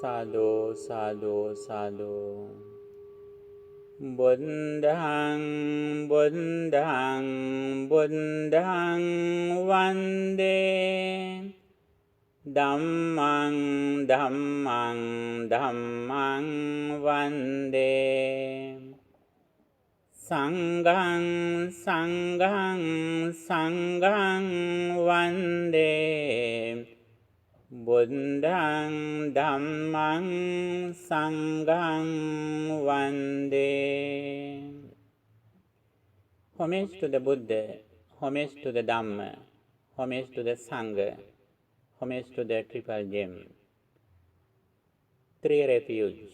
Sadhu, sadhu, sadhu. Buddhang, buddhang, buddhang vande. Dhammang, dhammang, dhammang vande. Sanghang, sanghang, sanghang vande. Buddhang, dhammang, sanghang vande. Homage to the Buddha, homage to the Dhamma, homage to the Sangha, homage to the Triple Gem. Three refuge.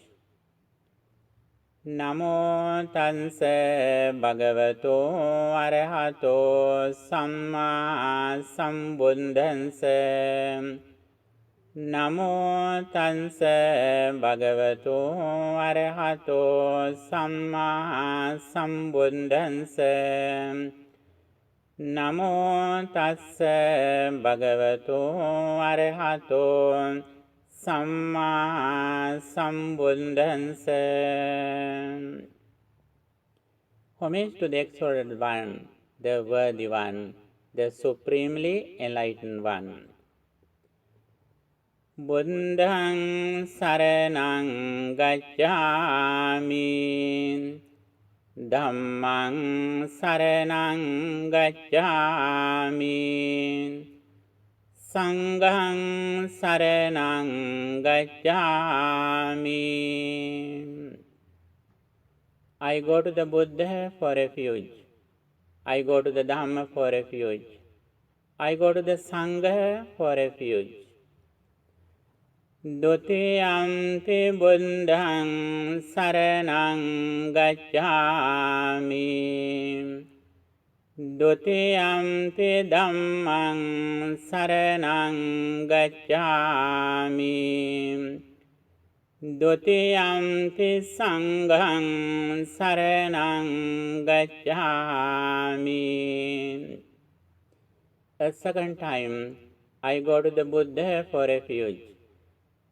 Namo tansa bhagavato arahato samma sambuddhansa. Namo tansa bhagavato arahato samma sambuddhansa. Namo tassa bhagavato arahato samma sambuddhansa. Homage to the exalted one, the worthy one, the supremely enlightened one. Buddhang saranang gacchami. Dhammang saranang gacchami. Sanghang saranang gacchami. I go to the Buddha for refuge. I go to the Dhamma for refuge. I go to the Sangha for refuge. Dutiyampi buddhang saranang gacchami. Dutiyampi dhammang saranang gacchami. Dutiyampi sanghang saranang gacchami. A second time, I go to the Buddha for refuge.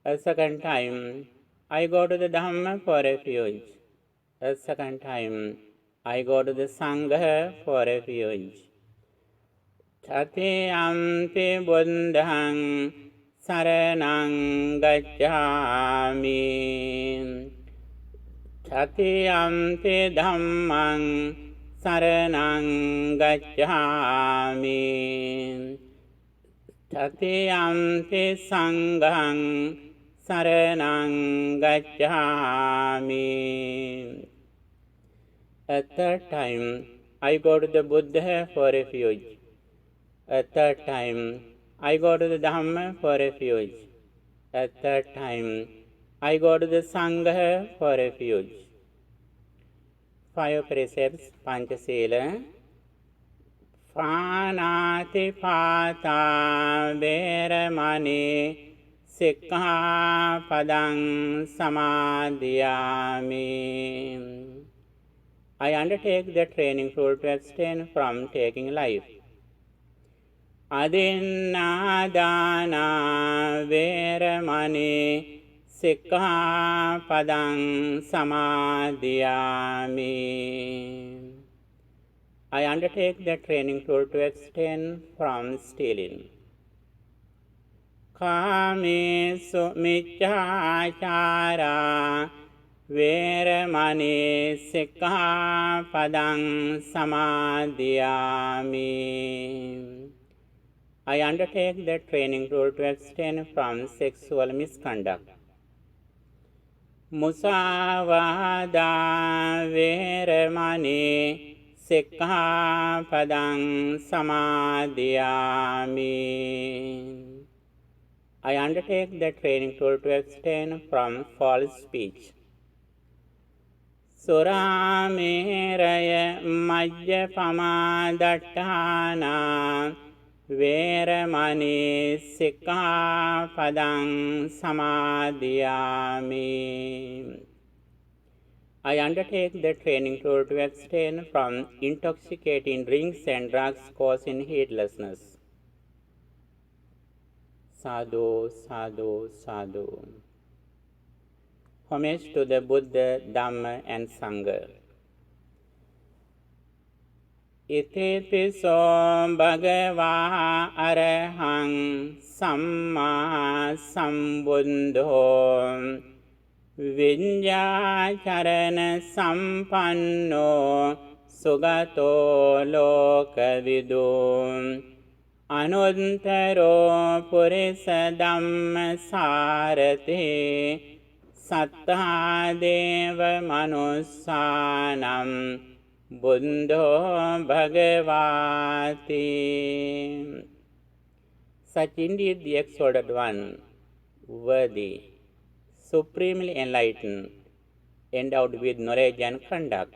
A second time, I go to the Dhamma for refuge. A second time, I go to the Sangha for refuge. Tatiyampi buddhang saranang gacchami. Tatiyampi dhammang saranang gacchami. Tatiyampi sanghang saranang gacchami. A third time, I go to the Buddha for refuge. A third time, I go to the Dhamma for refuge. A third time, I go to the Sangha for refuge. 5 precepts, Panchasila. Pānāti pātā veramani sikkhapadang samadhiyāmi. I undertake the training rule to abstain from taking life. Adinādāna veramani sikkhapadang samadhiyāmi. I undertake the training rule to abstain from stealing. Kāmesu micchācārā veramani sikkhapadang samadhiyāmi. I undertake the training rule to abstain from sexual misconduct. Musāvādā veramani sikkhapadang samadhiyāmi. I undertake the training rule to abstain from false speech. Surameraya majjapama daṭṭhāna veramani sikkhapadang samadhiyāmi. I undertake the training rule to abstain from intoxicating drinks and drugs causing heedlessness. Sadhu, sadhu, sadhu. Homage to the Buddha, Dhamma and Sangha. Itipiso bhagava arahang samma sambuddho vinyācarana sampanno sugato lokavidu anuttaro purisa dhamma sārati sattā deva manussanam buddho bhagavati. Such indeed the exalted one, worthy, supremely enlightened, endowed with knowledge and conduct,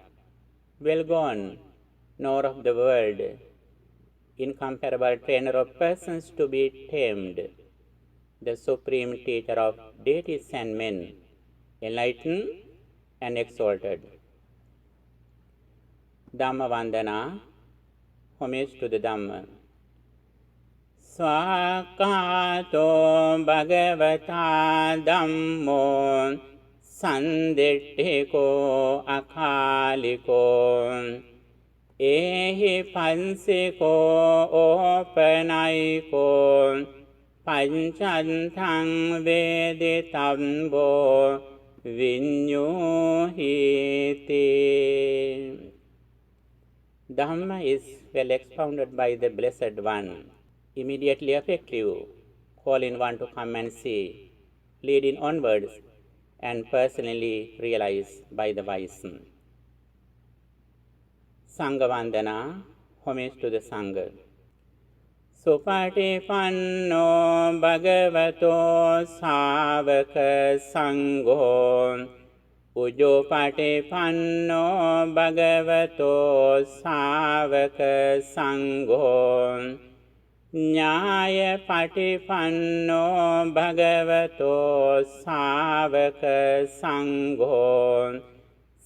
well gone, knower of the world, incomparable trainer of persons to be tamed, the supreme teacher of deities and men, enlightened and exalted. Dhamma Vandana, homage to the Dhamma. Swakato bhagavata dhammo sanditthiko akaliko ehi pansiko opanayiko panchanthang veditambo vinyuhiti. Dhamma is well expounded by the Blessed One, immediately effective, calling one to come and see, leading onwards, and personally realized by the wise. Sangha Vandana, homage to the Sangha. Supatipanno bhagavato sāvaka sangho Ujjopatipanno bhagavato sāvaka sangho Nyāya patipanno bhagavato sāvaka sangho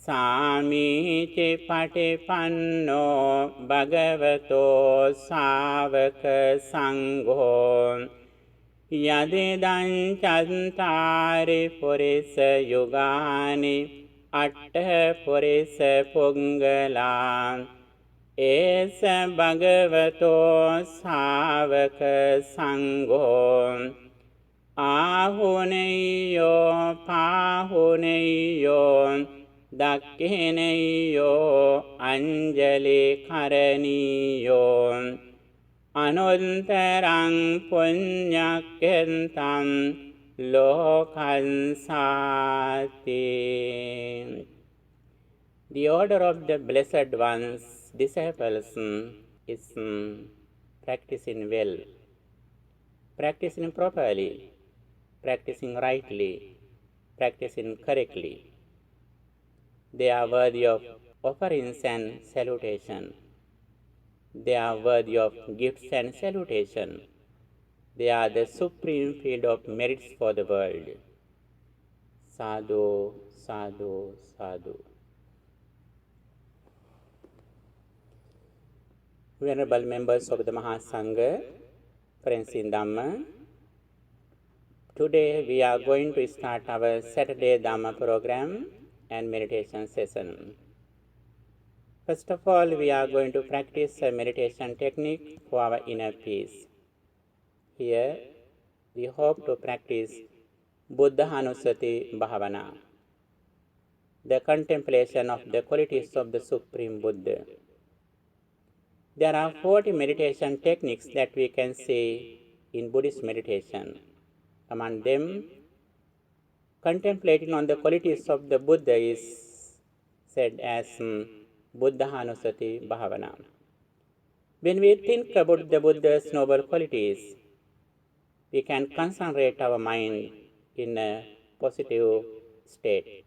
Sāmīti patipanno bhagavato sāvaka sangho Yadidaṃ cantāri purisa yugāni aṭṭha purisa pungalāṃ Esa bhagavato sāvaka sangho Āhuneyo pāhuneyo dakhineyo anjali karaniyo Anuttaraṃ puññakkhentaṃ lokaṃ sāti. The order of the Blessed One's disciples is practicing well, practicing properly, practicing rightly, practicing correctly. They are worthy of offerings and salutation. They are worthy of gifts and salutation. They are the supreme field of merits for the world. Sadhu, sadhu, sadhu. Venerable members of the Mahasangha, friends in Dhamma, today we are going to start our Saturday Dhamma program and meditation session. First of all, we are going to practice a meditation technique for our inner peace. Here, we hope to practice Buddhanussati Bhavana, the contemplation of the qualities of the Supreme Buddha. There are 40 meditation techniques that we can see in Buddhist meditation. Among them, contemplating on the qualities of the Buddha is said as Buddhanussati Bhavana. When we think about the Buddha's noble qualities, we can concentrate our mind in a positive state.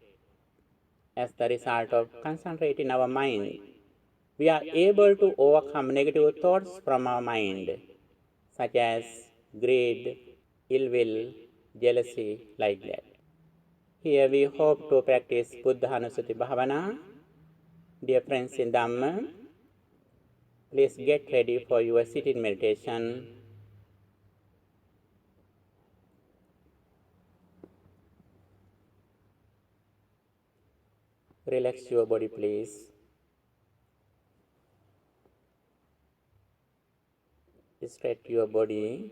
As the result of concentrating our mind, we are able to overcome negative thoughts from our mind, such as greed, ill will, jealousy, like that. Here we hope to practice Buddhanussati Bhavana. Dear friends in Dhamma, please get ready for your sitting meditation. Relax your body, please. Stretch your body.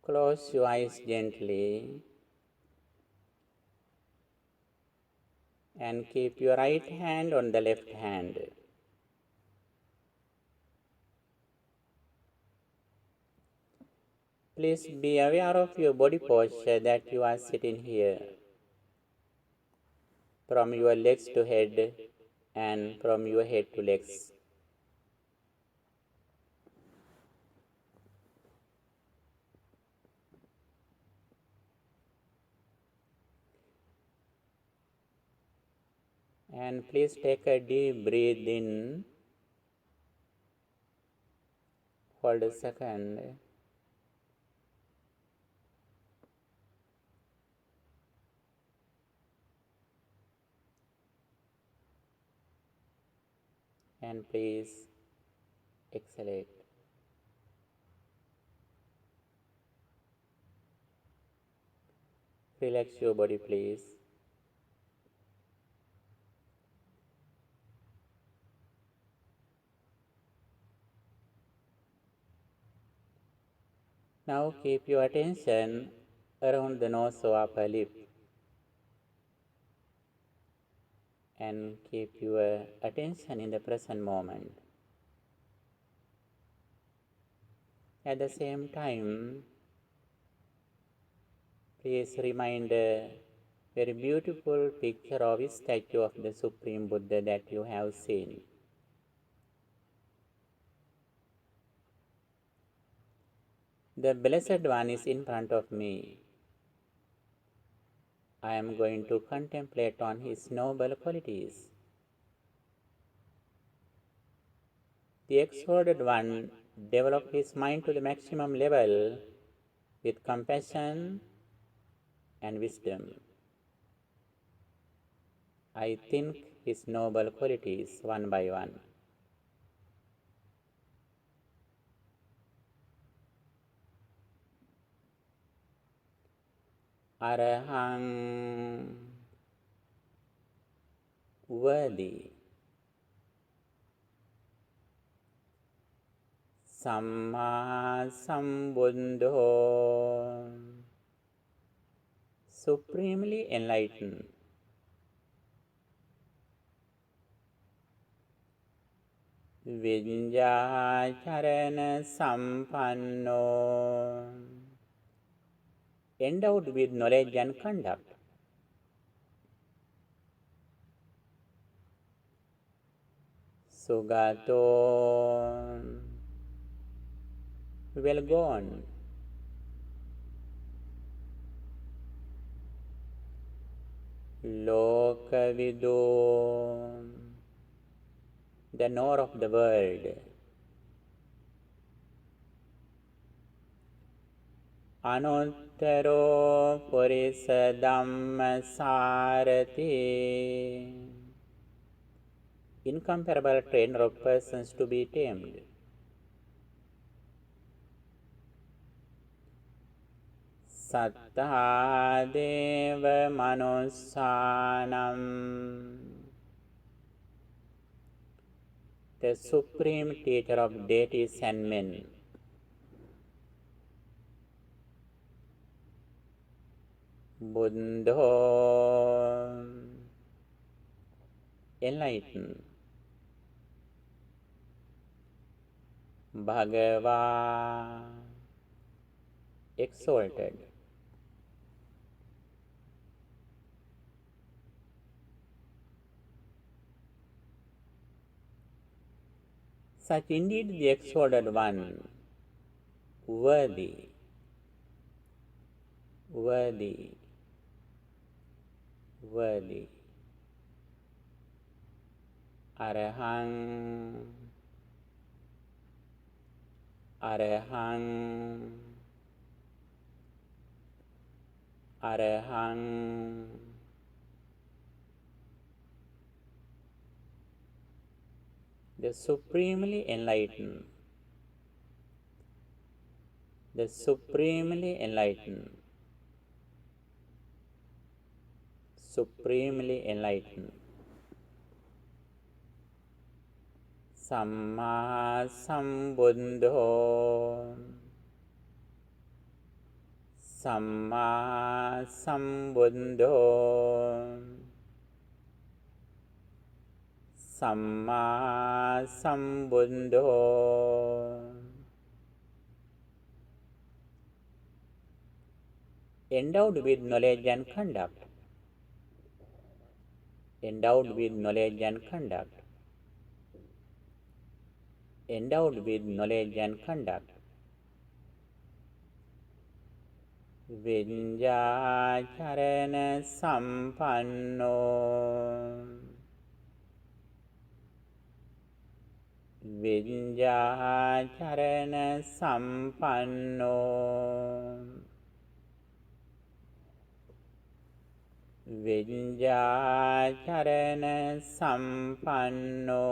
Close your eyes gently and keep your right hand on the left hand. Please be aware of your body posture that you are sitting here, from your legs to head and from your head to legs. And please take a deep breath in. Hold a second. And please exhale. Relax your body, please. Now keep your attention around the nose or upper lip and keep your attention in the present moment. At the same time, please remind a very beautiful picture of a statue of the Supreme Buddha that you have seen. The Blessed One is in front of me. I am going to contemplate on his noble qualities. The exalted one developed his mind to the maximum level with compassion and wisdom. I think his noble qualities one by one. Arahang, worthy. Samma Sambuddho, supremely enlightened. Vinjacharana Sampanno, endowed with knowledge and conduct. Sugato, well gone. Lokavido, the knower of the world. Anuttaro Purisa Dhamma Sarati, incomparable trainer of persons to be tamed. Sattha Deva Manussanam, the supreme teacher of deities and men. Buddho, enlightened. Bhagava, exalted. Such indeed the exalted one, worthy, worthy, worthy. Arahang, Arahang, Arahang. The supremely enlightened, the supremely enlightened. supremely enlightened. Samma Sambuddho, Samma Sambuddho, Samma Sambuddho. Endowed with knowledge and conduct. Endowed with knowledge and conduct. Endowed with knowledge and conduct. Vinjacharana sampanno. Vinjacharana sampanno. Vinjacharana sampanno.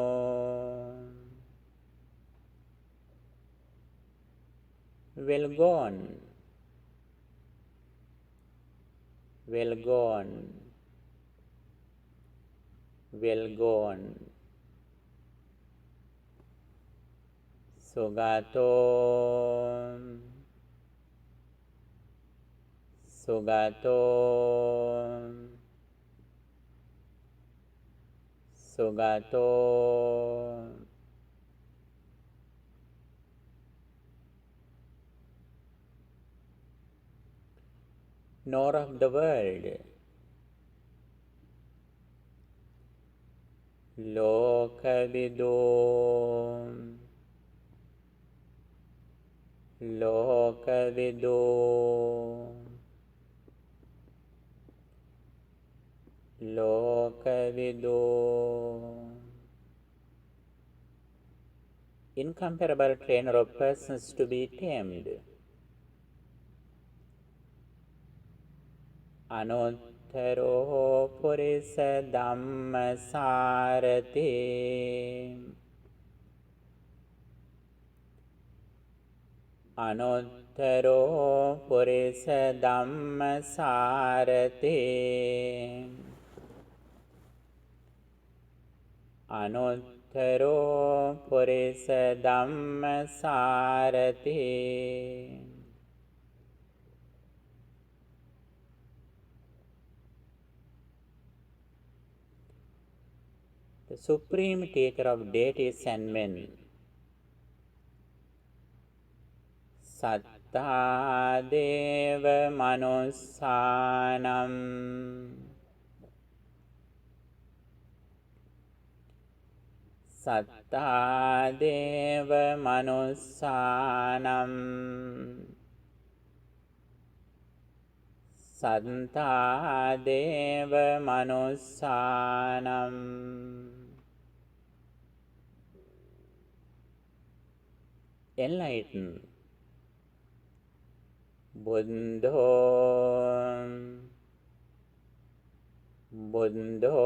Well gone. Well gone. Well gone. Sugato. Sugato. Sugato. Nor of the world. Lokavido. Lokavido. Lokavido. Incomparable trainer of persons to be tamed. Thero Purisa Dhammasarati. Thero Purisa Dhammasarati. Thero Purisa Dhammasarati. The supreme teacher of deities and men. Satta Deva Manussanam. Satta Deva Manussanam. Satta Deva Manussanam. Enlightened. Buddho. Buddho.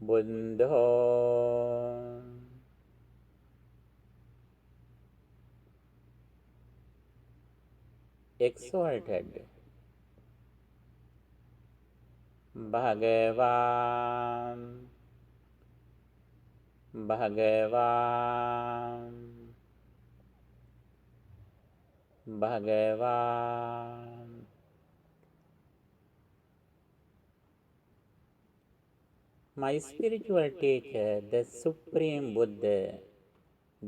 Buddho. Exalted. Bhagavan. Bhagavan. Bhagavan. My spiritual teacher, the Supreme Buddha,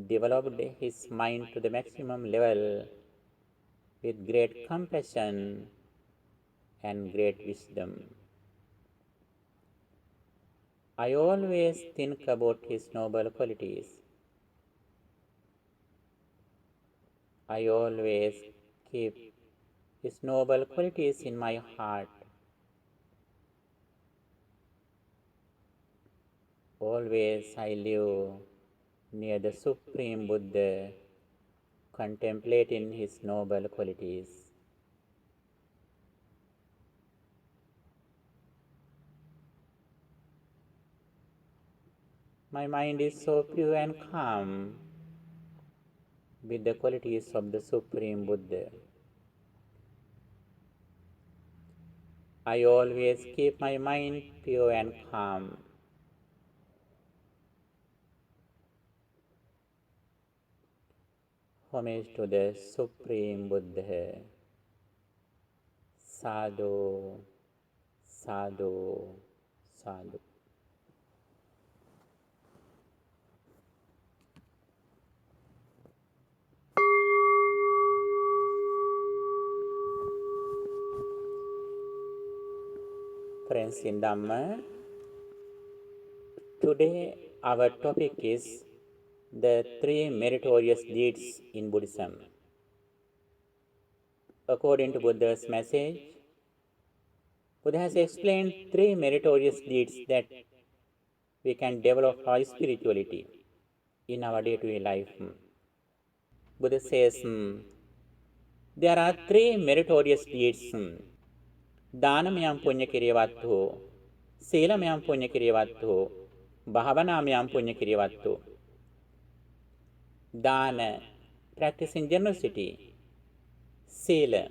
developed his mind to the maximum level with great compassion and great wisdom. I always think about his noble qualities. I always keep his noble qualities in my heart. Always I live near the Supreme Buddha, contemplating his noble qualities. My mind is so pure and calm with the qualities of the Supreme Buddha. I always keep my mind pure and calm. Homage to the Supreme Buddha. Sadhu, sadhu, sadhu. Friends in Dhamma, today our topic is the three meritorious deeds in Buddhism. According to Buddha's message, Buddha has explained three meritorious deeds that we can develop our spirituality in our day-to-day life. Buddha says there are three meritorious deeds. Dhanamyam punya kiriyavattu, Silamayam punya kiriyavattu, Bhavanamyam punya kiriyavattu. Dana, practicing generosity. Sila,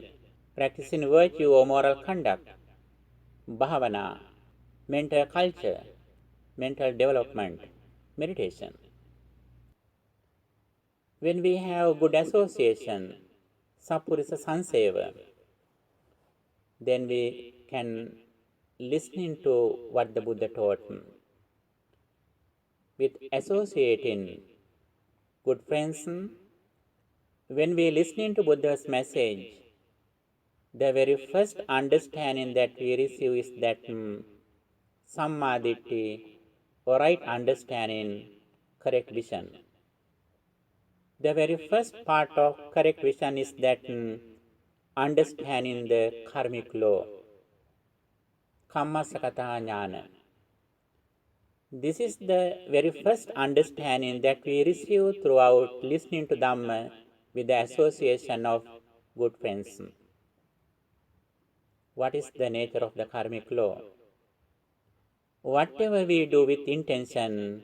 practicing virtue or moral conduct. Bhavana, mental culture, mental development, meditation. When we have good association, Sappurisa Sanseva, then we can listen to what the Buddha taught. With associating good friends, when we listen to Buddha's message, the very first understanding that we receive is that Sammaditthi, or right understanding, correct vision. The very first part of correct vision is that understanding the karmic law, Kammasakata Jnana. This is the very first understanding that we receive throughout listening to Dhamma with the association of good friends. What is the nature of the karmic law? Whatever we do with intention,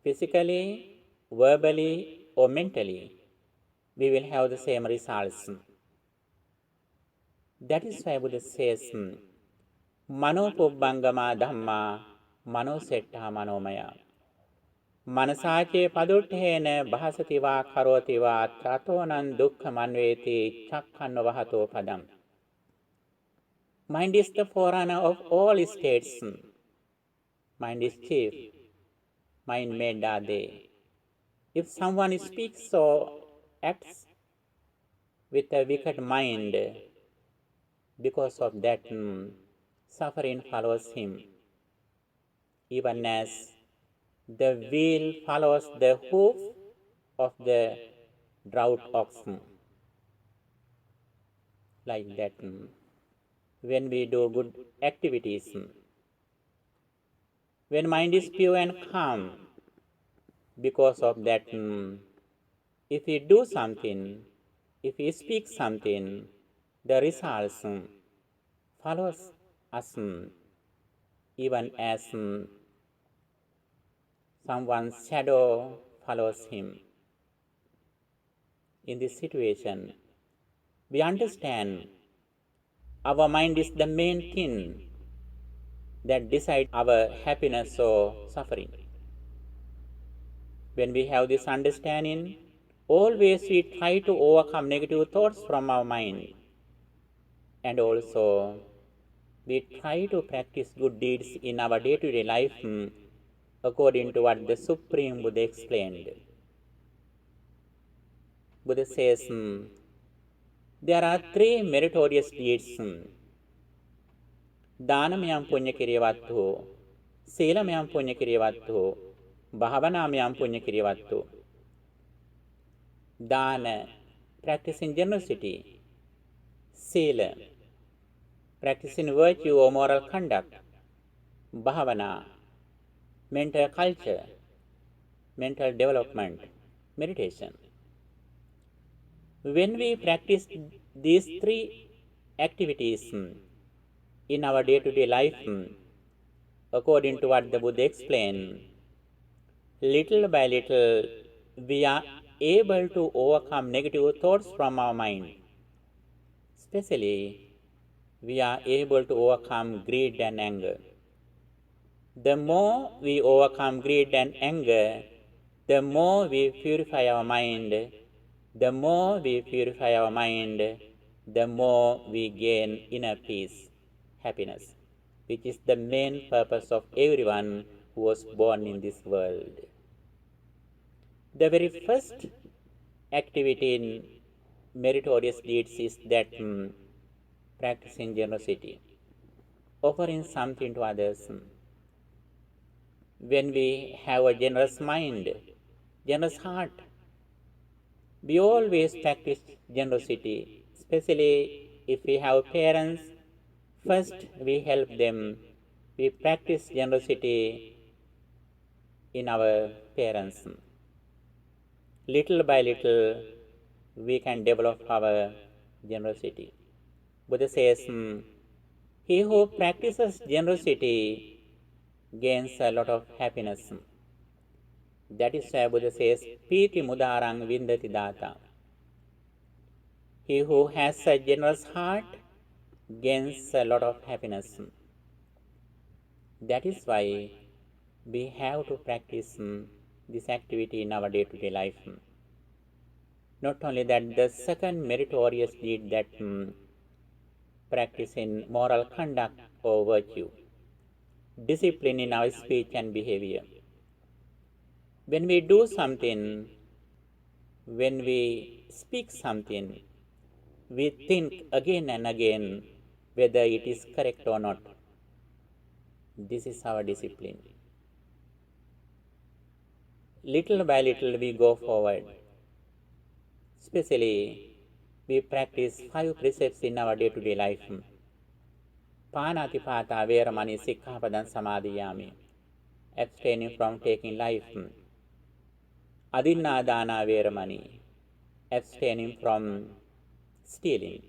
physically, verbally, or mentally, we will have the same results. That is why Buddha says, Mano pubbangama dhamma, mano setta manomaya. Manasache paduttena bhasativa karotiva tratonan dukkha manveti chakkanno vahato padam. Mind is the forerunner of all states. Mind is chief. Mind made are they. If someone speaks or acts with a wicked mind, because of that, suffering follows him. Even as the wheel follows the hoof of the drought oxen. Like that, when we do good activities, when mind is pure and calm, because of that, if we do something, if we speak something, the results follows us, even as someone's shadow follows him. In this situation, we understand our mind is the main thing that decides our happiness or suffering. When we have this understanding, always we try to overcome negative thoughts from our mind. And also, we try to practice good deeds in our day-to-day life according to what the Supreme Buddha explained. Buddha says, there are three meritorious deeds. Dhanamyam punya kiriyavattu, Silamayam punya kiriyavattu, Bhavanamyam punya kiriyavattu. Dana, practicing generosity. Sila, practicing virtue or moral conduct. Bhavana, mental culture, mental development, meditation. When we practice these three activities in our day-to-day life, according to what the Buddha explained, little by little we are able to overcome negative thoughts from our mind. Especially we are able to overcome greed and anger. The more we overcome greed and anger, the more we purify our mind. The more we purify our mind, the more we gain inner peace, happiness, which is the main purpose of everyone who was born in this world. The very first activity in meritorious deeds is that practicing generosity, offering something to others. When we have a generous mind, generous heart, we always practice generosity, especially if we have parents. First, we help them. We practice generosity in our parents. Little by little, we can develop our generosity. Buddha says, he who practices generosity gains a lot of happiness. That is why Buddha says, Piti mudarang vindati data. He who has a generous heart gains a lot of happiness. That is why we have to practice this activity in our day-to-day life. Not only that, the second meritorious deed that practice in moral conduct or virtue, discipline in our speech and behavior. When we do something, when we speak something, we think again and again whether it is correct or not. This is our discipline. Little by little we go forward. Especially, we practice 5 precepts in our day-to-day life. Panatipata veramani sikkhapadan samadhiyami. Abstaining from taking life. Adinnadana veramani. Abstaining from stealing.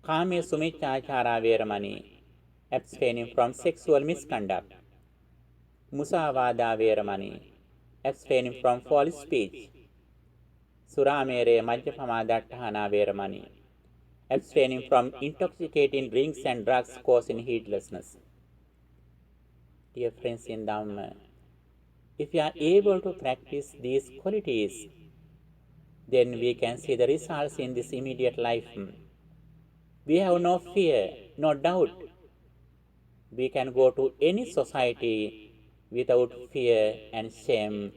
Kame sumichachara veramani. Abstaining from sexual misconduct. Musavada veramani. Abstaining from false speech. Suramere Majjapama Dattahana Veramani. Abstaining from intoxicating drinks and drugs causing heedlessness. Dear friends in Dhamma, if we are able to practice these qualities, then we can see the results in this immediate life. We have no fear, no doubt. We can go to any society without fear and shame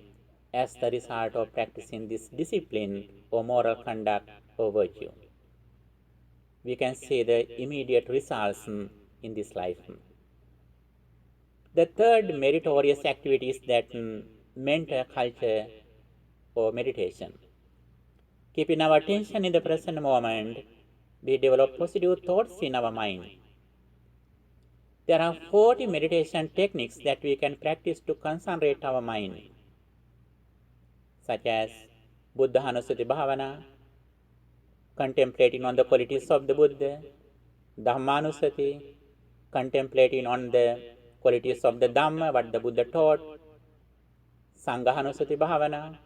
as the result of practicing this discipline or moral conduct or virtue. We can see the immediate results in this life. The third meritorious activity is that mental culture or meditation. Keeping our attention in the present moment, we develop positive thoughts in our mind. There are 40 meditation techniques that we can practice to concentrate our mind, such as Buddhanussati Bhavana, contemplating on the qualities of the Buddha, Dhammanussati, contemplating on the qualities of the Dhamma, what the Buddha taught, Sanghanussati Bhavana,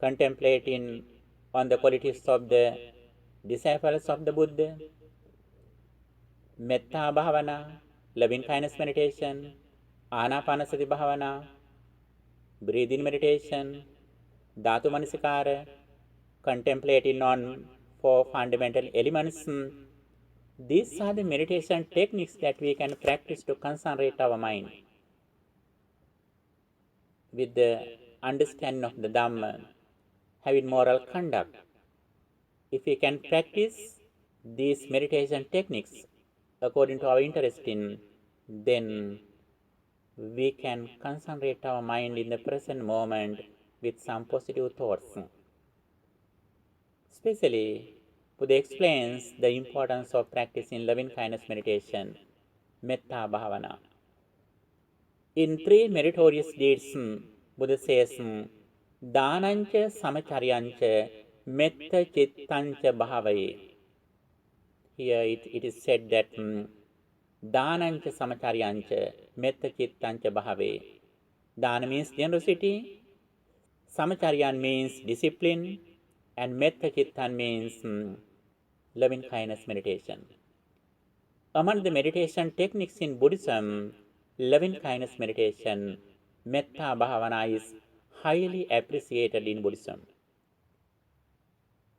contemplating on the qualities of the disciples of the Buddha, Metta Bhavana, loving kindness meditation, Anapanasati Bhavana, breathing meditation, Dhatu Manasikara, contemplating on 4 fundamental elements. These are the meditation techniques that we can practice to concentrate our mind with the understanding of the Dhamma, having moral conduct. If we can practice these meditation techniques according to our interest in, then we can concentrate our mind in the present moment with some positive thoughts. Especially, Buddha explains the importance of practicing loving kindness meditation, Metta Bhavana. In 3 meritorious deeds, Buddha says, Dhanancha Samacharyancha Metta Chittancha Bhavaye. Here it is said that Dhanancha Samacharyancha Metta Chittancha Bhavaye. Dana means generosity, Samacharyan means discipline, and Metta Chittan means loving kindness meditation. Among the meditation techniques in Buddhism, loving kindness meditation, metta bhavana, is highly appreciated in Buddhism.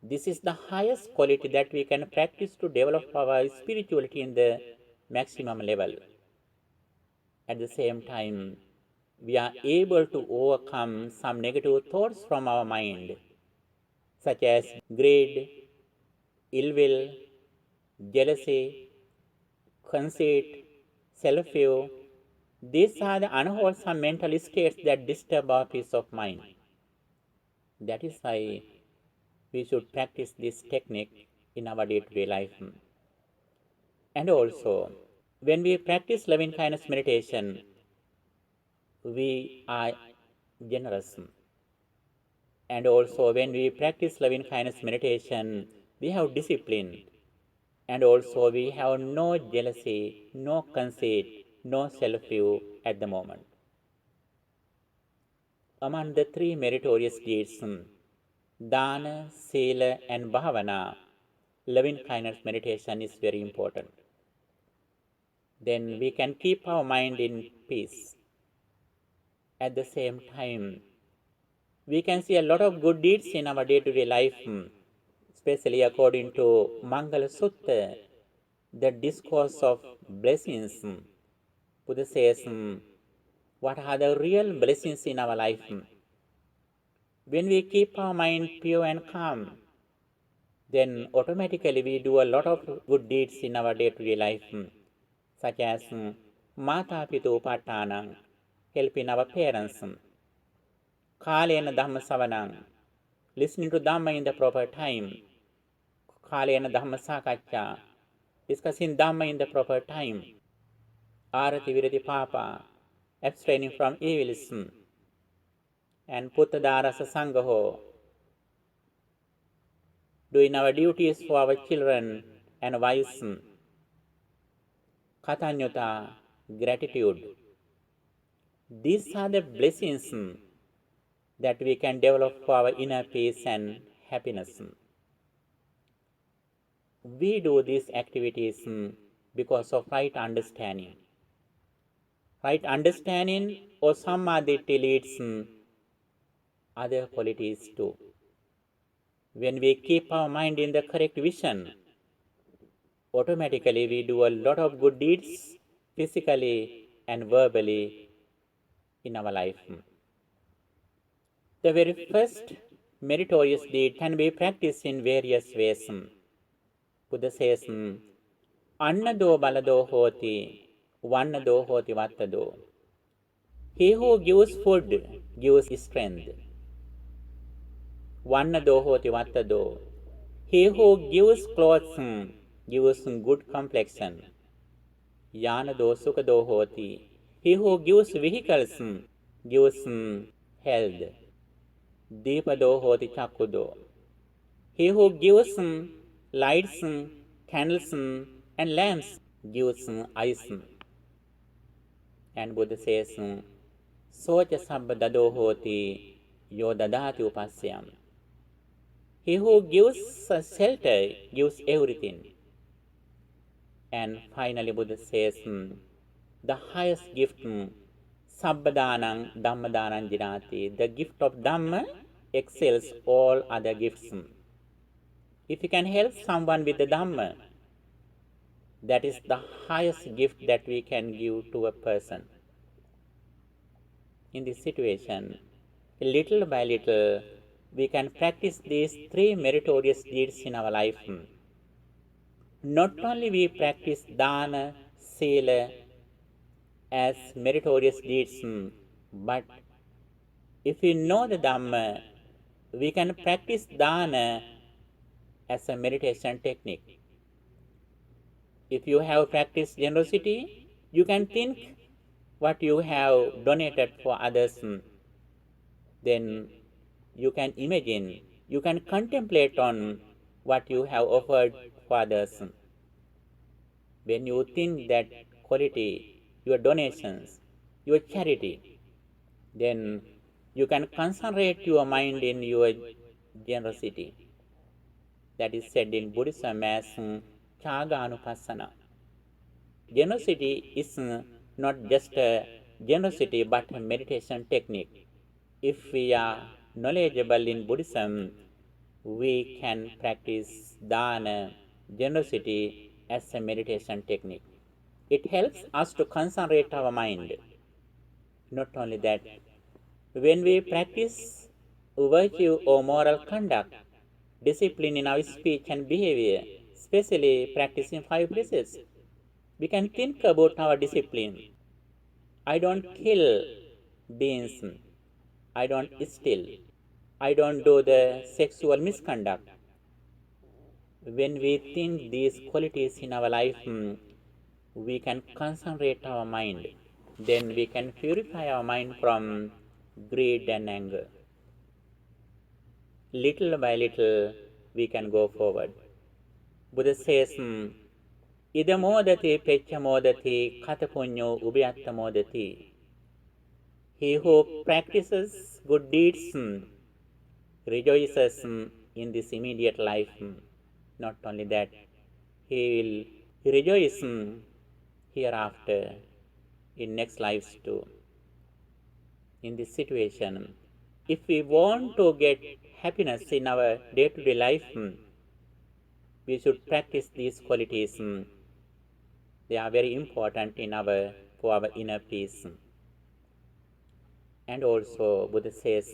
This is the highest quality that we can practice to develop our spirituality in the maximum level. At the same time, we are able to overcome some negative thoughts from our mind, such as greed, ill will, jealousy, conceit, self-view. These are the unwholesome mental states that disturb our peace of mind. That is why we should practice this technique in our day-to-day life. And also, when we practice loving kindness meditation, we are generous. And also, when we practice loving kindness meditation, we have discipline. And also, we have no jealousy, no conceit, no self-view at the moment. Among the three meritorious deeds, Dana, Sila, and Bhavana, loving kindness meditation is very important. Then we can keep our mind in peace. At the same time, we can see a lot of good deeds in our day-to-day life, especially according to Mangala Sutta, the discourse of blessings. Buddha says, what are the real blessings in our life? When we keep our mind pure and calm, then automatically we do a lot of good deeds in our day-to-day life, such as Mata Pitu Patanang, helping our parents, Kalena Dhamma Savanang, listening to Dhamma in the proper time, Kalena Dhamma Sakacha, discussing Dhamma in the proper time, Arati Virati Papa, abstaining from evils, and Puttadarasa Sangaho, doing our duties for our children and wives, Katanyuta, gratitude. These are the blessings that we can develop for our inner peace and happiness. We do these activities because of right understanding. Right understanding or samadhi leads other qualities too. When we keep our mind in the correct vision, automatically we do a lot of good deeds physically and verbally in our life. The very first meritorious deed can be practiced in various ways. Buddha says, Annado balado hoti, vannado hoti vattado. He who gives food gives strength. Vannado hoti vattado. He who gives clothes gives good complexion. Yanado sukado hoti. He who gives vehicles gives health. Deepado hoti chakudo. He who gives lights, candles, and lamps gives eyes. And Buddha says, Socha sabba dado hoti yo dadati upasyam. He who gives shelter gives everything. And finally Buddha says, the highest gift, sabbadanang dhammadanang jinati. The gift of Dhamma excels all other gifts. If you can help someone with the Dhamma, that is the highest gift that we can give to a person. In this situation, little by little, we can practice these three meritorious deeds in our life. Not only we practice Dana, Sila as meritorious deeds, but if we know the Dhamma, we can practice Dana as a meditation technique. If you have practiced generosity, you can think what you have donated for others. Then you can imagine, you can contemplate on what you have offered for others. When you think that quality, your donations, your charity, then you can concentrate your mind in your generosity. That is said in Buddhism as Chaga Anupassana. Generosity is not just a generosity but a meditation technique. If we are knowledgeable in Buddhism, we can practice dana, generosity, as a meditation technique. It helps us to concentrate our mind. Not only that, when we practice virtue or moral conduct, discipline in our speech and behavior, especially practicing five places, we can think about our discipline. I don't kill beings. I don't steal. I don't do the sexual misconduct. When we think these qualities in our life, we can concentrate our mind. Then we can purify our mind from greed and anger. Little by little, we can go forward. Buddha says, Ida modati pecha modati katapunyo ubhyatta modati. He who practices good deeds rejoices in this immediate life. Not only that, he will rejoice hereafter in next lives too. In this situation, if we want to get happiness in our day-to-day life, we should practice these qualities. They are very important for our inner peace. And also, Buddha says,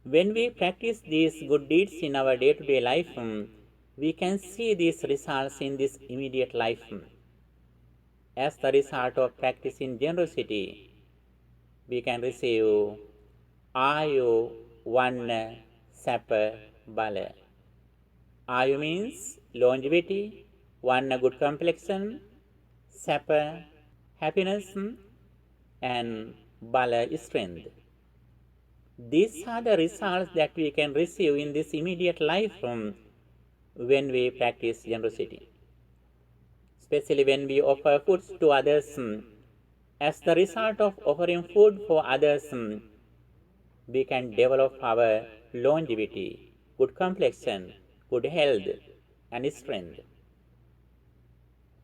when we practice these good deeds in our day-to-day life, we can see these results in this immediate life. As the result of practicing generosity, we can receive Ayu Vanna Sapa Bala. Ayu means longevity, Vanna good complexion, Sapa happiness, and Bala strength. These are the results that we can receive in this immediate life when we practice generosity. Especially when we offer foods to others, as the result of offering food for others, we can develop our longevity, good complexion, good health, and strength.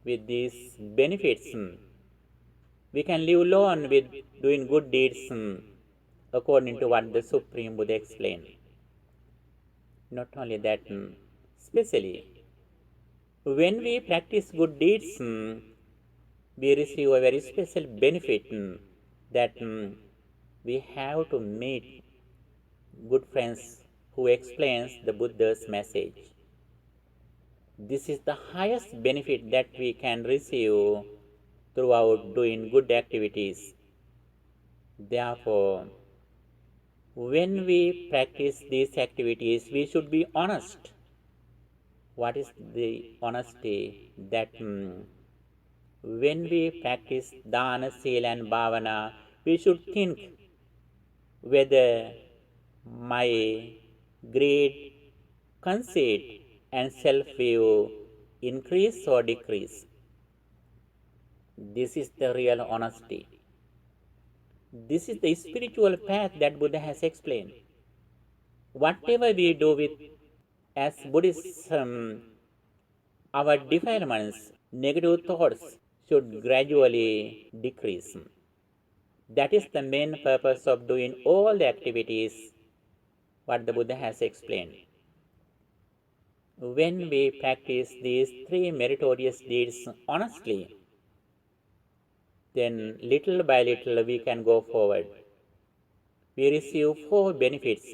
With these benefits, we can live long with doing good deeds according to what the Supreme Buddha explained. Not only that, especially when we practice good deeds, we receive a very special benefit that we have to meet good friends who explains the Buddha's message. This is the highest benefit that we can receive throughout doing good activities. Therefore, when we practice these activities, we should be honest. What is the honesty? That when we practice dana, sila, and bhavana, we should think whether my greed, conceit, and self-view increase or decrease. This is the real honesty. This is the spiritual path that Buddha has explained. Whatever we do with as Buddhists, our defilements, negative thoughts should gradually decrease. That is the main purpose of doing all the activities what the Buddha has explained. When we practice these three meritorious deeds honestly, then little by little we can go forward. We receive four benefits,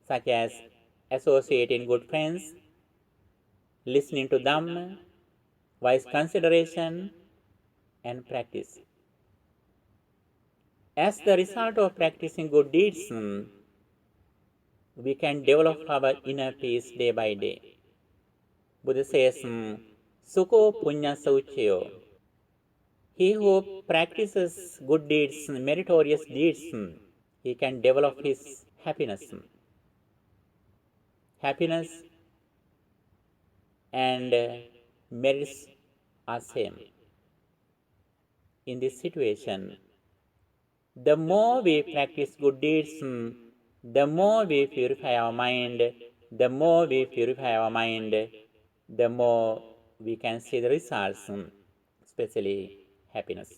such as associating good friends, listening to Dhamma, wise consideration, and practice. As the result of practicing good deeds, we can develop our inner peace day by day. Buddha says, Sukho Punya Sauchayo. He who practices good deeds, meritorious deeds, he can develop his happiness. Happiness and merits are same. In this situation, the more we practice good deeds, the more we purify our mind, the more we purify our mind, the more we can see the results. especially happiness.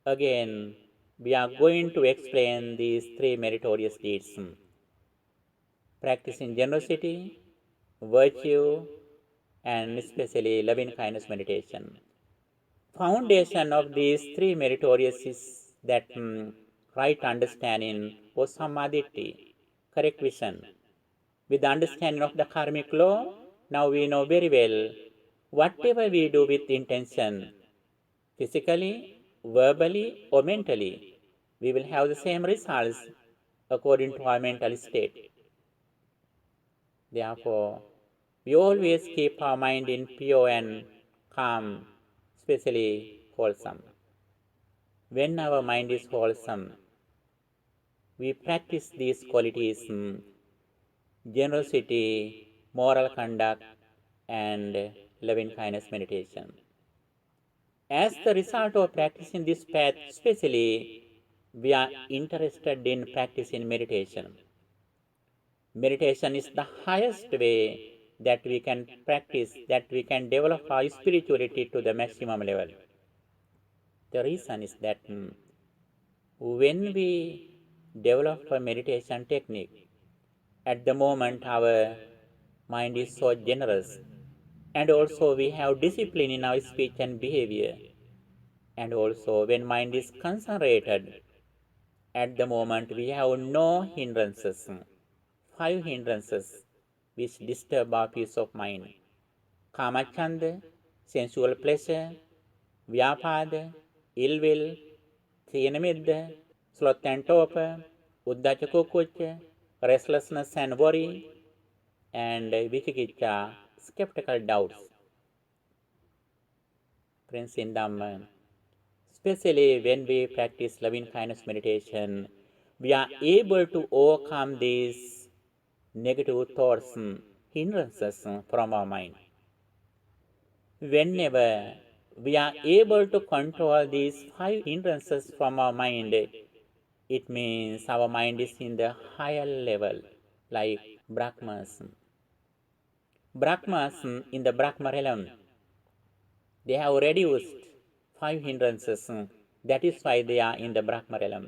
Again, we are going to explain these three meritorious deeds: practicing generosity, virtue, and especially loving kindness meditation. Foundation of these three meritorious is that right understanding or samadhi, correct vision. With the understanding of the karmic law, now we know very well whatever we do with intention, physically, verbally, or mentally, we will have the same results according to our mental state. Therefore, we always keep our mind in pure and calm, especially wholesome. When our mind is wholesome, we practice these qualities: generosity, moral conduct, and loving kindness meditation. As the result of practicing this path, especially, we are interested in practicing meditation. Meditation is the highest way that we can practice, that we can develop our spirituality to the maximum level. The reason is that when we develop a meditation technique, at the moment our mind is so generous, and also we have discipline in our speech and behavior, and also when mind is concentrated, at the moment we have no hindrances, 5 hindrances which disturb our peace of mind: kamachanda, sensual pleasure; vyapada, ill will; thinamidda, sloth and torpor; uddhacha kukucha, restlessness and worry; and vichikicha, skeptical doubts. Friends in Dhamma, especially when we practice loving kindness meditation, we are able to overcome these negative thoughts, hindrances from our mind. Whenever we are able to control these 5 hindrances from our mind, it means our mind is in the higher level, like Brahmas. Brahmas in the Brahma realm, they have reduced 5 hindrances. That is why they are in the Brahma realm.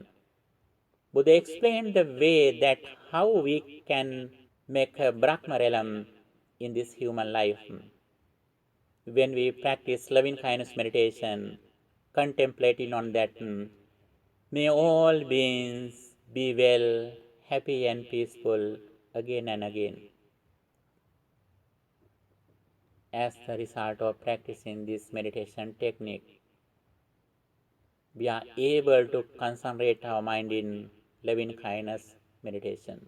Buddha explained the way that how we can make a Brahma realm in this human life. When we practice loving kindness meditation, contemplating on that, may all beings be well, happy and peaceful again and again. As the result of practicing this meditation technique, we are able to concentrate our mind in loving kindness meditation.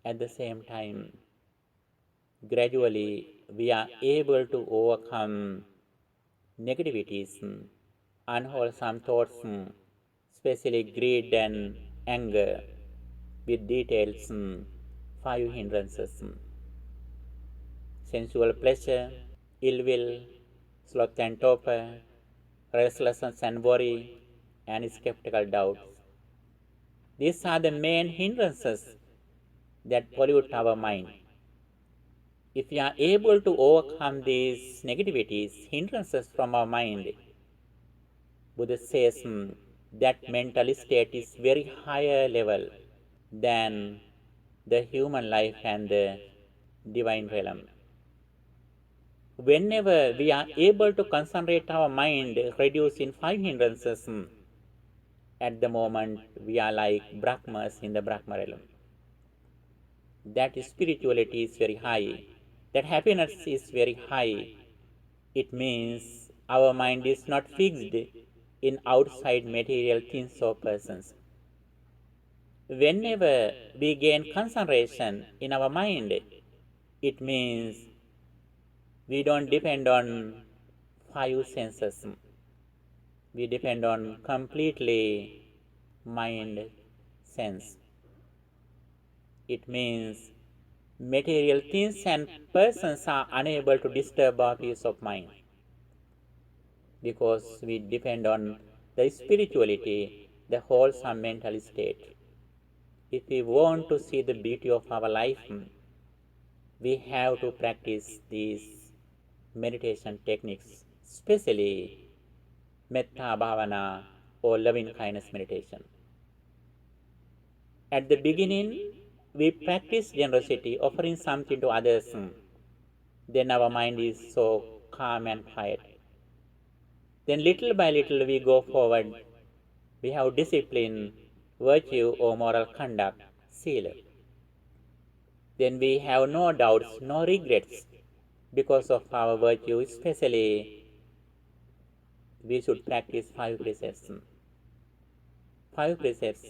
At the same time, gradually we are able to overcome negativities, unwholesome thoughts, especially greed and anger, with details, 5 hindrances: sensual pleasure, ill will, sloth and torpor, restlessness and worry, and skeptical doubts. These are the main hindrances that pollute our mind. If we are able to overcome these negativities, hindrances from our mind, Buddha says that mental state is very higher level than the human life and the divine realm. Whenever we are able to concentrate our mind, reducing 5 hindrances, at the moment we are like Brahmas in the Brahma realm. That spirituality is very high, that happiness is very high. It means our mind is not fixed in outside material things or persons. Whenever we gain concentration in our mind, it means we don't depend on 5 senses. We depend on completely mind sense. It means material things and persons are unable to disturb our peace of mind, because we depend on the spirituality, the wholesome mental state. If we want to see the beauty of our life, we have to practice these meditation techniques especially metta bhavana or loving kindness meditation. At the beginning, we practice generosity, offering something to others. Then our mind is so calm and quiet. Then little by little we go forward. We have discipline, virtue or moral conduct, sila. Then we have no doubts, no regrets because of our virtue. Especially, we should practice 5 precepts. 5 precepts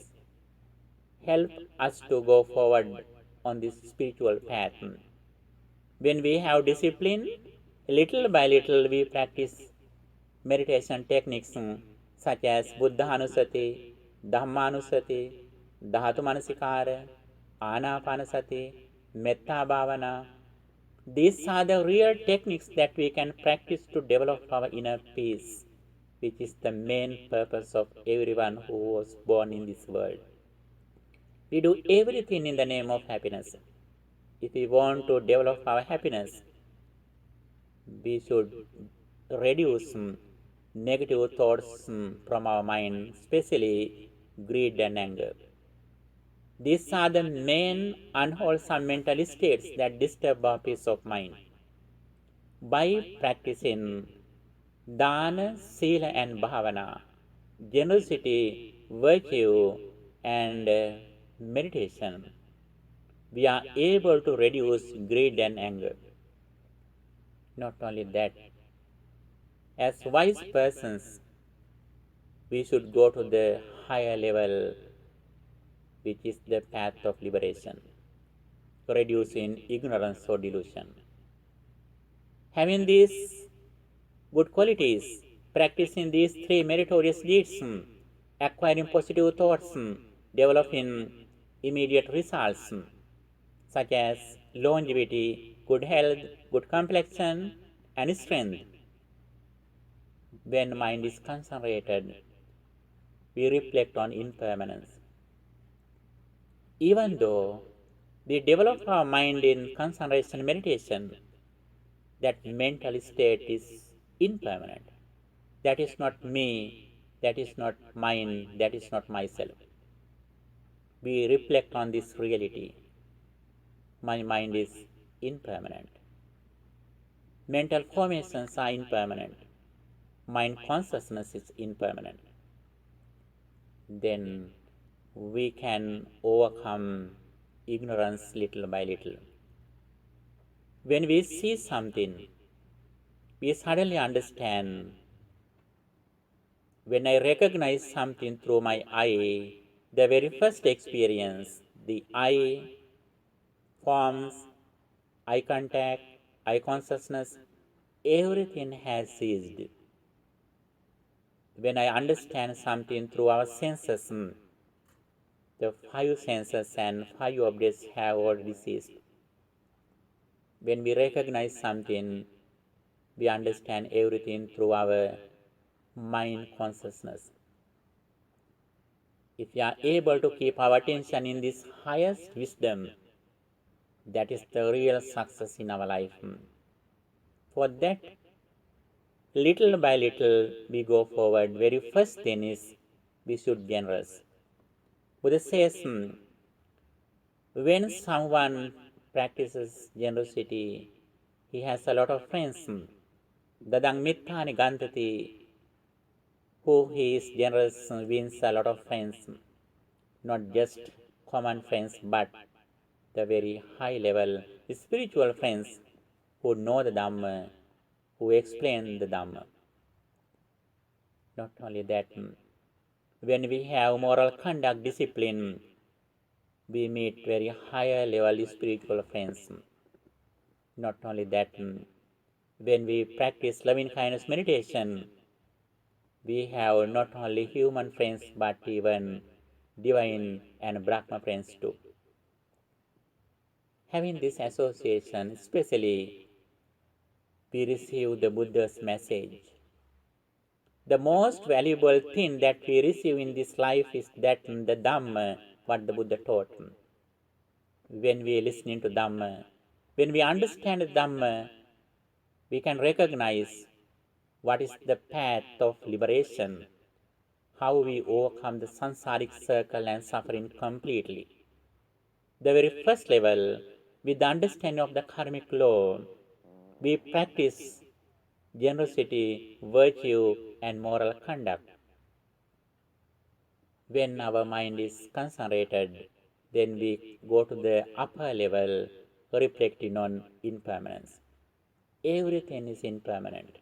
help us to go forward on this spiritual path. When we have discipline, little by little we practice meditation techniques such as Buddhanusati, Dhammanusati, Dhatu Manasikara, Anapanasati, Metta Bhavana. These are the real techniques that we can practice to develop our inner peace, which is the main purpose of everyone who was born in this world. We do everything in the name of happiness. If we want to develop our happiness, we should reduce negative thoughts from our mind, especially greed and anger. These are the main unwholesome mental states that disturb our peace of mind. By practicing dana, sila and bhavana, generosity, virtue and meditation, we are able to reduce greed and anger. Not only that, as wise persons, we should go to the higher level, which is the path of liberation, reducing ignorance or delusion. Having these good qualities, practicing these 3 meritorious deeds, acquiring positive thoughts, developing immediate results, such as longevity, good health, good complexion, and strength. When mind is concentrated, we reflect on impermanence. Even though we develop our mind in concentration meditation, that mental state is impermanent. That is not me, that is not mine, that is not myself. We reflect on this reality. My mind is impermanent. Mental formations are impermanent. Mind consciousness is impermanent. Then we can overcome ignorance little by little. When we see something, we suddenly understand. When I recognize something through my eye, the very first experience, the eye forms, eye contact, eye consciousness, everything has ceased. When I understand something through our senses, the 5 senses and 5 objects have already ceased. When we recognize something, we understand everything through our mind consciousness. If we are able to keep our attention in this highest wisdom, that is the real success in our life. For that, little by little we go forward. Very first thing is we should be generous. Buddha says, when someone practices generosity, he has a lot of friends. Dadang mittani gantati. Who he is generous wins a lot of friends. Not just common friends, but the very high level spiritual friends who know the Dhamma, who explain the Dhamma. Not only that, when we have moral conduct discipline, we meet very higher level spiritual friends. Not only that, when we practice loving kindness meditation, we have not only human friends but even divine and Brahma friends too. Having this association, especially, we receive the Buddha's message. The most valuable thing that we receive in this life is that the Dhamma, what the Buddha taught. When we listen to Dhamma, when we understand Dhamma, we can recognize what is the path of liberation, how we overcome the samsaric circle and suffering completely. The very first level, with the understanding of the karmic law, we practice generosity, virtue, and moral conduct. When our mind is concentrated, then we go to the upper level, reflecting on impermanence. Everything is impermanent.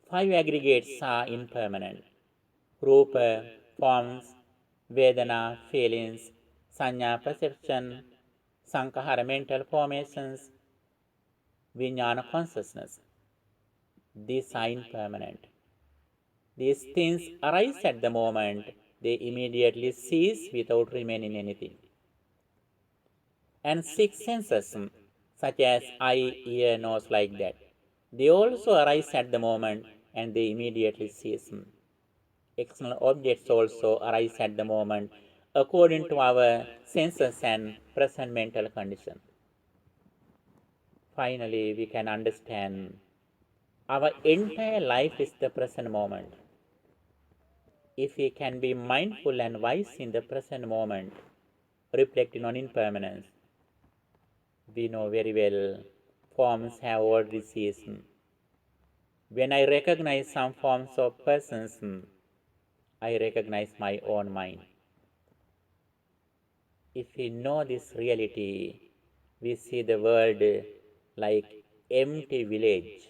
Five aggregates are impermanent. Rupa, forms, Vedana, feelings, Sanya, perception, Sankahara, mental formations, Vijnana, consciousness. These are impermanent. These things arise at the moment, they immediately cease without remaining anything. And six senses, such as eye, ear, nose, like that, they also arise at the moment and they immediately cease. External objects also arise at the moment according to our senses and present mental condition. Finally, we can understand our entire life is the present moment. If we can be mindful and wise in the present moment, reflecting on impermanence, we know very well forms have already ceased. When I recognize some forms of persons, I recognize my own mind. If we know this reality, we see the world like empty village.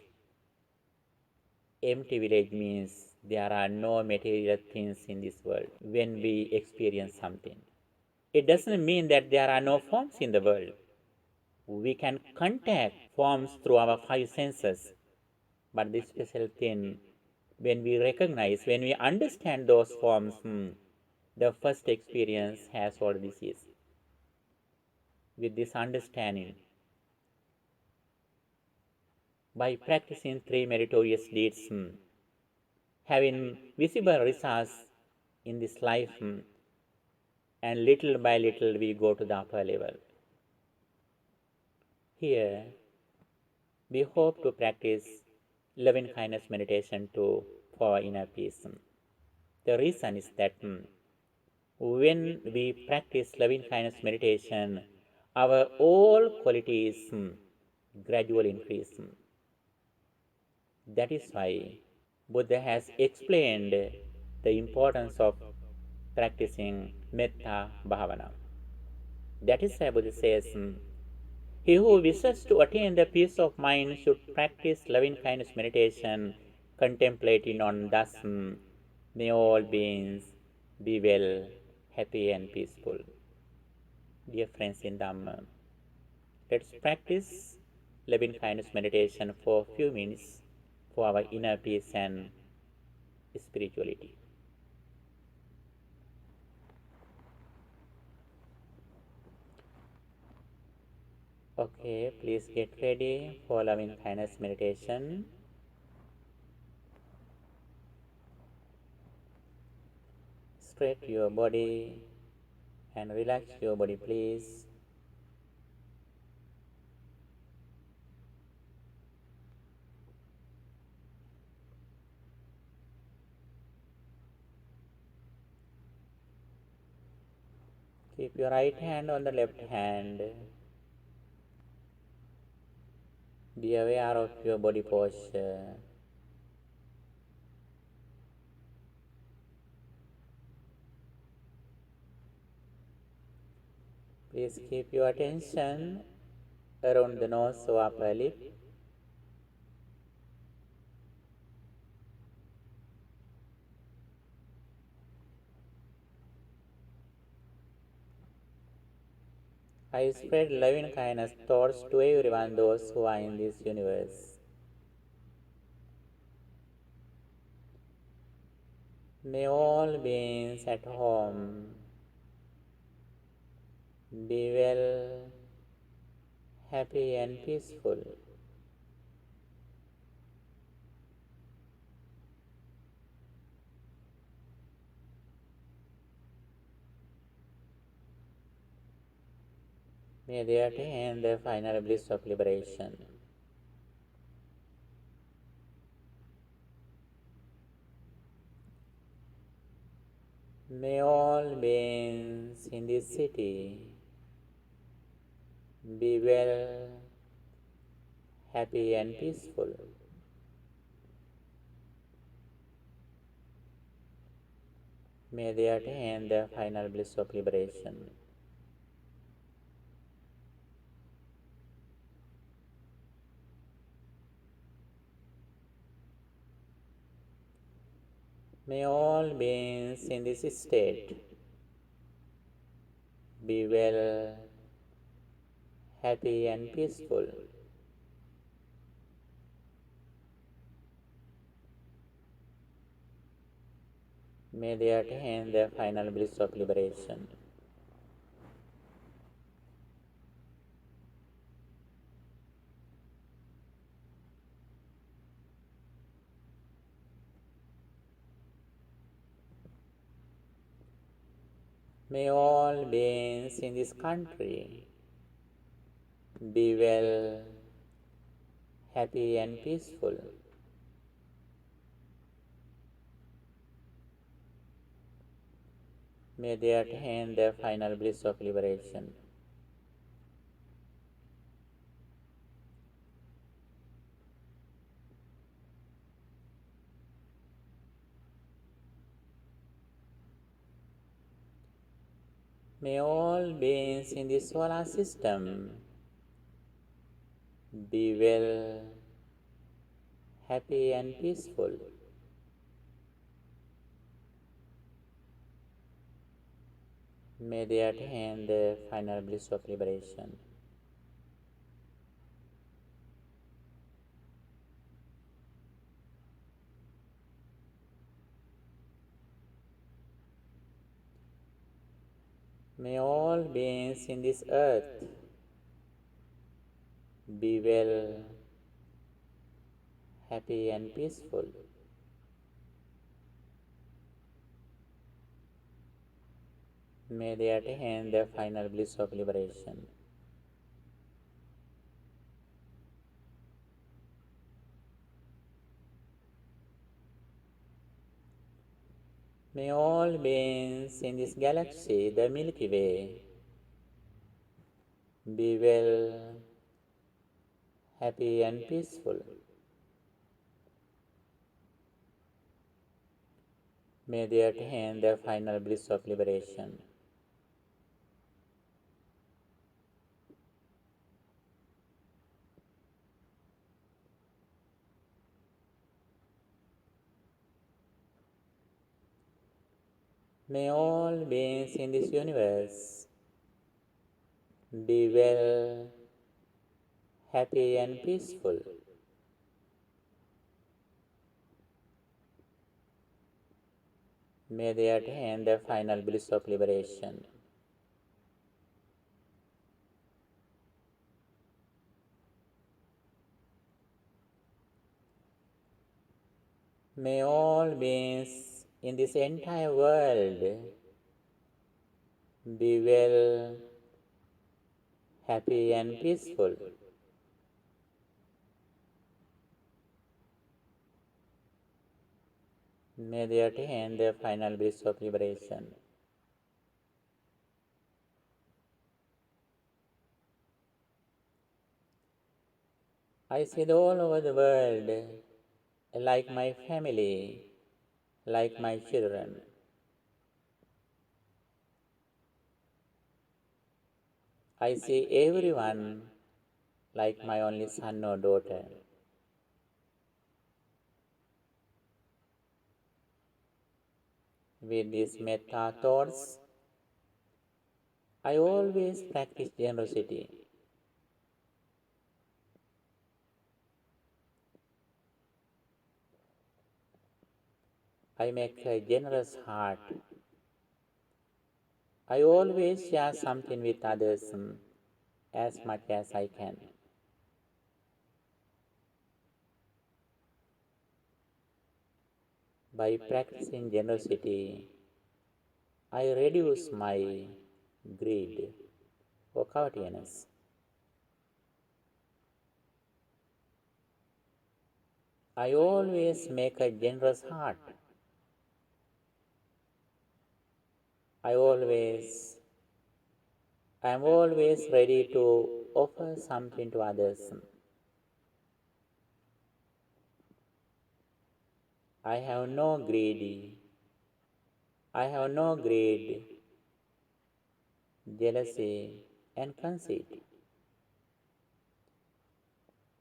Empty village means there are no material things in this world when we experience something. It doesn't mean that there are no forms in the world. We can contact forms through our five senses. But the special thing, when we recognize, when we understand those forms, the first experience has already ceased. With this understanding, by practicing three meritorious deeds, having visible results in this life, and little by little we go to the upper level. Here, we hope to practice loving kindness meditation too for inner peace. The reason is that when we practice loving kindness meditation, our all qualities gradually increase. That is why Buddha has explained the importance of practicing metta bhavana. That is why Buddha says, he who wishes to attain the peace of mind should practice loving kindness meditation, contemplating on thus, may all beings be well, happy and peaceful. Dear friends in Dhamma, let's practice loving kindness meditation for a few minutes for our inner peace and spirituality. Okay, please get ready for loving kindness meditation. Straight your body and relax your body, please. Keep your right hand on the left hand. Be aware of your body posture. Please keep your attention around the nose or upper lip. I spread loving kindness thoughts to everyone, those who are in this universe. May all beings at home be well, happy and peaceful. May they attain the final bliss of liberation. May all beings in this city be well, happy and peaceful. May they attain the final bliss of liberation. May all beings in this state be well, happy and peaceful. May they attain the final bliss of liberation. May all beings in this country be well, happy and peaceful. May they attain the final bliss of liberation. May all beings in the solar system be well, happy and peaceful. May they attain the final bliss of liberation. May all beings in this earth be well, happy and peaceful. May they attain the final bliss of liberation. May all beings in this galaxy, the Milky Way, be well, happy and peaceful. May they attain the final bliss of liberation. May all beings in this universe be well, happy and peaceful. May they attain the final bliss of liberation. May all beings in this entire world be well, happy and peaceful. May they attain the final bliss of liberation. I see it all over the world, like my family, like my children. I see everyone like my only son or daughter. With these metta thoughts, I always practice generosity. I make a generous heart. I always share something with others as much as I can. By practicing generosity, I reduce my greed or covetousness. I always make a generous heart. I am always ready to offer something to others. I have no greed, jealousy, and conceit.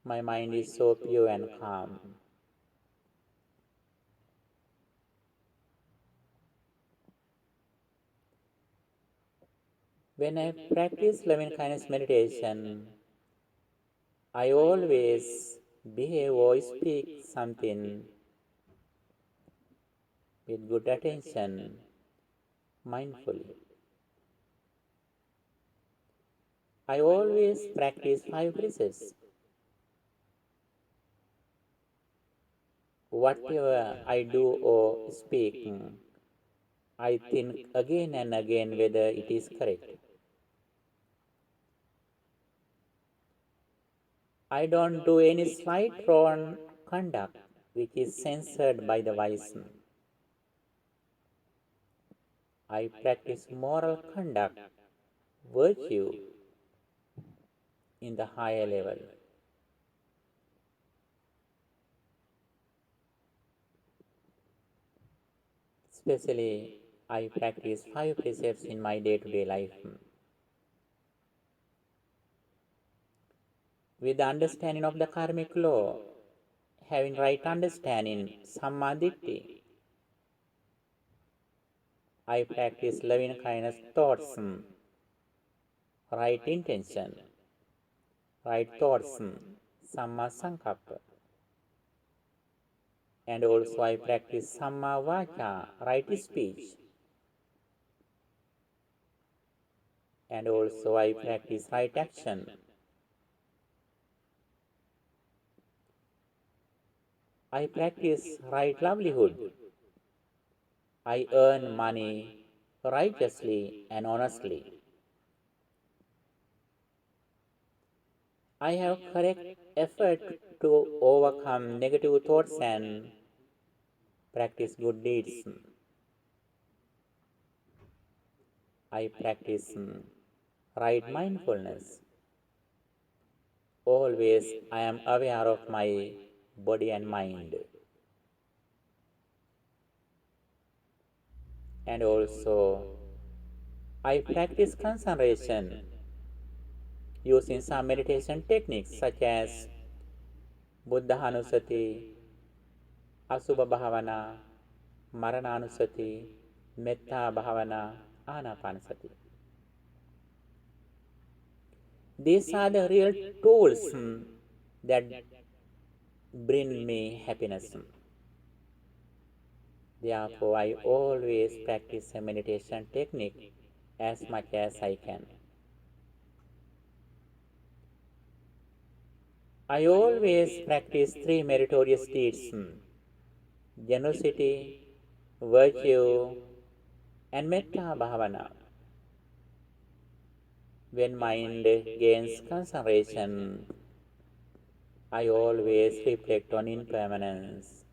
My mind is so pure and calm. When I practice loving kindness meditation, I always behave or speak something with good attention, mindfully. I always practice 5 precepts. Whatever I do or speak, I think again and again whether it is correct. I don't do any slight wrong conduct which is censored by the wise. I practice moral conduct, virtue in the higher level. Especially, I practice 5 precepts in my day-to-day life. With the understanding of the karmic law, having right understanding, samadhi, I practice loving kindness thoughts, right intention, right thoughts, samma sankappa. And also I practice samma vacha, right speech. And also I practice right action. I practice right livelihood. I earn money righteously and honestly. I have correct effort to overcome negative thoughts and practice good deeds. I practice right mindfulness. Always I am aware of my body and mind. And also I practice concentration using some meditation techniques such as Buddha Hanusati, Asubha Bhavana, Marananusati, Metta Bhavana, Anapanasati. These are the real tools that bring me happiness. Therefore, I always practice a meditation technique as much as I can. I always practice 3 meritorious deeds: generosity, virtue, and metta bhavana. When mind gains concentration, I always reflect on impermanence.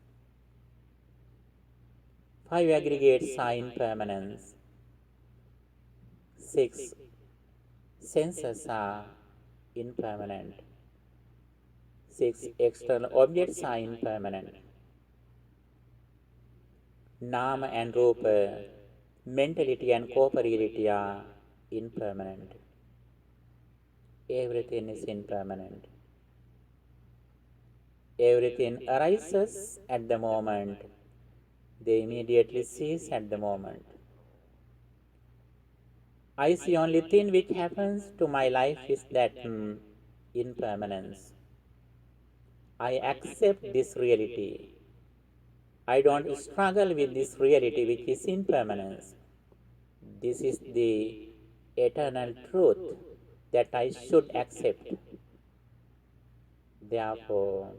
5 aggregates are impermanence. 6 senses are impermanent. 6 external objects are impermanent. Nama and Rupa, mentality and corporeality are impermanent. Everything is impermanent. Everything arises at the moment, they immediately cease at the moment. I see only thing which happens to my life is that impermanence. I accept this reality. I don't struggle with this reality which is impermanence. This is the eternal truth that I should accept. Therefore,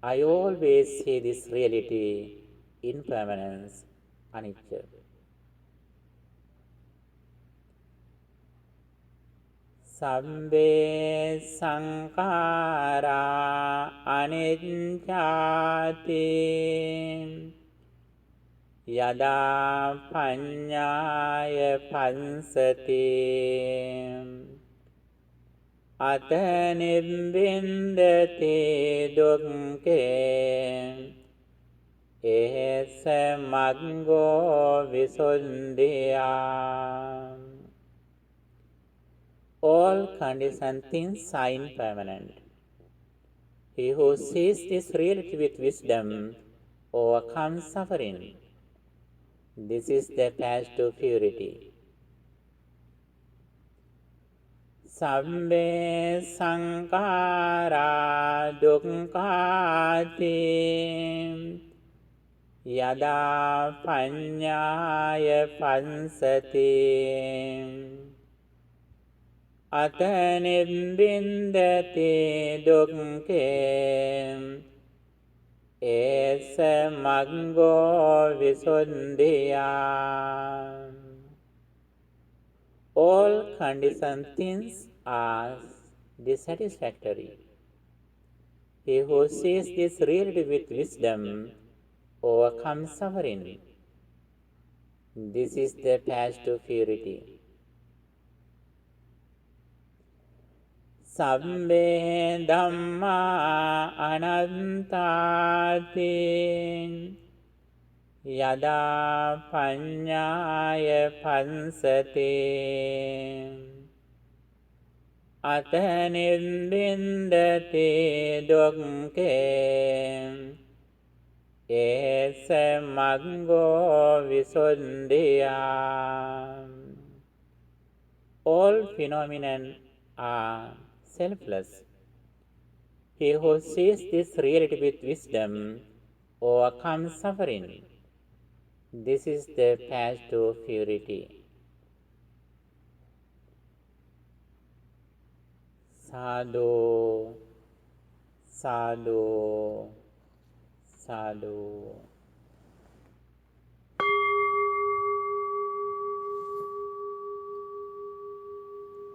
I always see this reality, impermanence, anicca. Sabbe sankhara anicchati Yada paññāya pansati Atanibbindati dukke Esa maggo visuddhiya. All conditioned things are impermanent. He who sees this reality with wisdom overcomes suffering. This is the path to purity. Sabbe sankhara dukkhaati yada paññāya pansati Atanibbindati dukke esa maggo visuddhiya. All conditioned things are dissatisfactory. He who sees this reality with wisdom overcomes suffering. This is the path to purity. Sabbe dhamma anantāti yada paññāya pansati atanibbindati dukke esa maggo visuddhiya. All phenomena are selfless. He who sees this reality with wisdom overcomes suffering. This is the path to purity. Sadhu, sadhu, sadhu.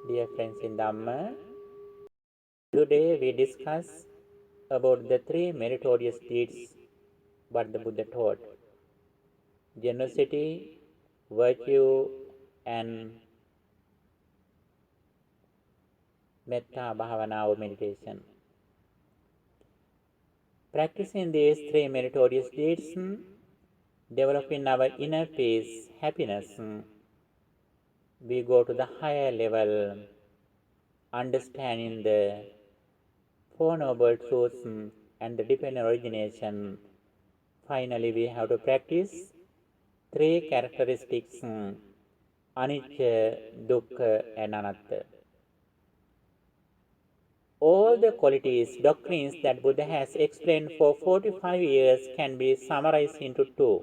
Dear friends in Dhamma, today we discuss about the three meritorious deeds what the Buddha taught: generosity, virtue, and metta bhavana or meditation. Practicing these three meritorious deeds, developing our inner peace, happiness, we go to the higher level, understanding the Four Noble Truths and the dependent origination. Finally, we have to practice three characteristics: anicca, dukkha, and anatta. All the qualities, doctrines that Buddha has explained for 45 years can be summarized into two.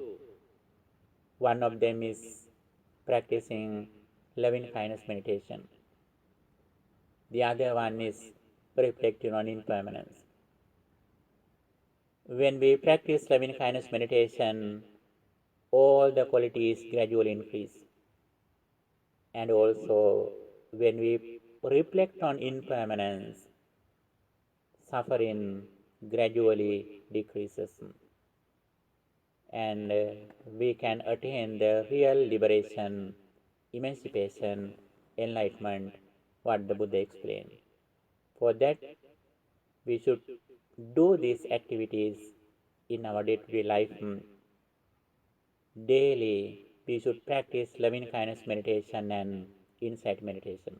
One of them is practicing loving kindness meditation. The other one is reflecting on impermanence. When we practice loving kindness meditation, all the qualities gradually increase. And also, when we reflect on impermanence, suffering gradually decreases. And we can attain the real liberation, emancipation, enlightenment, what the Buddha explained. For that, we should do these activities in our day-to-day life. Daily, we should practice loving kindness meditation and insight meditation.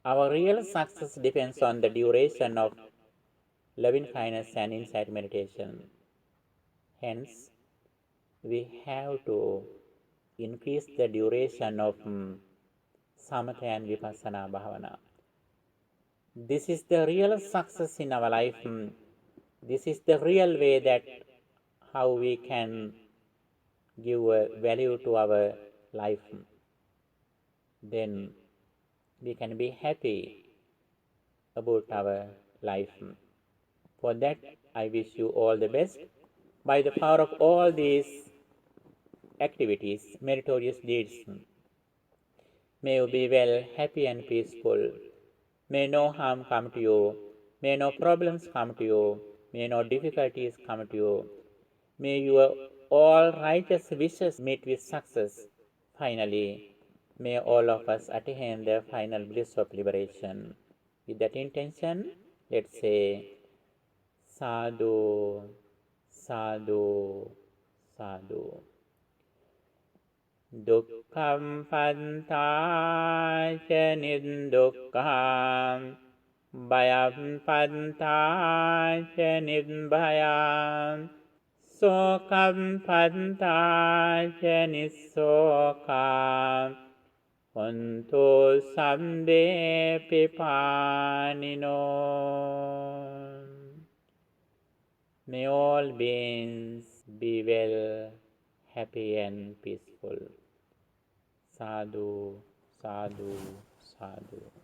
Our real success depends on the duration of loving kindness and insight meditation. Hence, we have to increase the duration of samatha and vipassana bhavana. This is the real success in our life. This is the real way that how we can give value to our life. Then we can be happy about our life. For that, I wish you all the best. By the power of all these activities, meritorious deeds, may you be well, happy and peaceful. May no harm come to you. May no problems come to you. May no difficulties come to you. May your all righteous wishes meet with success. Finally, may all of us attain the final bliss of liberation. With that intention, let's say Sadhu, Sadhu, Sadhu. Dukkhaṃ pantāca niddukkhaṃ Bhayaṃ pantāca nibbayaṃ Sokaṃ pantāca nissokaṃ Hontu sabbe pipānino. May all beings be well, happy and peaceful. Sadhu, sadhu, sadhu.